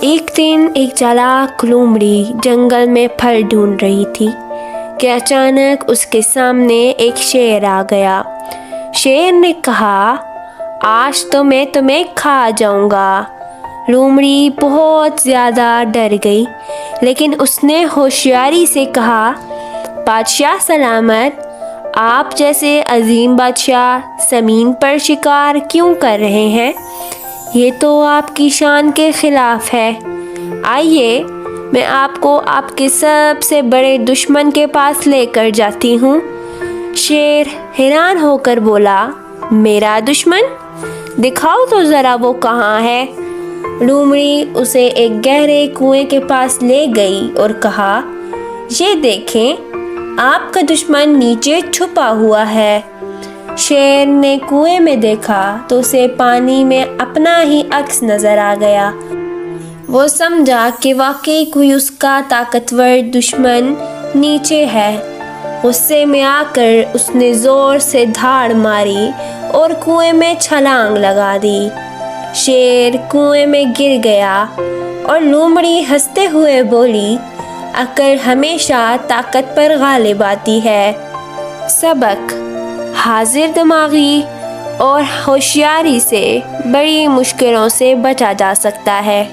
ایک دن ایک چالاک لومڑی جنگل میں پھل ڈھونڈ رہی تھی کہ اچانک اس کے سامنے ایک شیر آ گیا۔ شیر نے کہا، آج تو میں تمہیں کھا جاؤں گا۔ لومڑی بہت زیادہ ڈر گئی، لیکن اس نے ہوشیاری سے کہا، بادشاہ سلامت، آپ جیسے عظیم بادشاہ زمین پر شکار کیوں کر رہے ہیں؟ یہ تو آپ کی شان کے خلاف ہے۔ آئیے، میں آپ کو آپ کے سب سے بڑے دشمن کے پاس لے کر جاتی ہوں۔ شیر حیران ہو کر بولا، میرا دشمن؟ دکھاؤ تو ذرا وہ کہاں ہے۔ لومڑی اسے ایک گہرے کنویں کے پاس لے گئی اور کہا، یہ دیکھیں، آپ کا دشمن نیچے چھپا ہوا ہے۔ شیر نے کنویں میں دیکھا تو اسے پانی میں اپنا ہی عکس نظر آ گیا۔ وہ سمجھا کہ واقعی کوئی اس کا طاقتور دشمن نیچے ہے۔ غصے میں آ کر اس نے زور سے دھاڑ ماری اور کنویں میں چھلانگ لگا دی۔ شیر کنویں میں گر گیا اور لومڑی ہنستے ہوئے بولی، عقل ہمیشہ طاقت پر غالب آتی ہے۔ سبق: حاضر دماغی اور ہوشیاری سے بڑی مشکلوں سے بچا جا سکتا ہے۔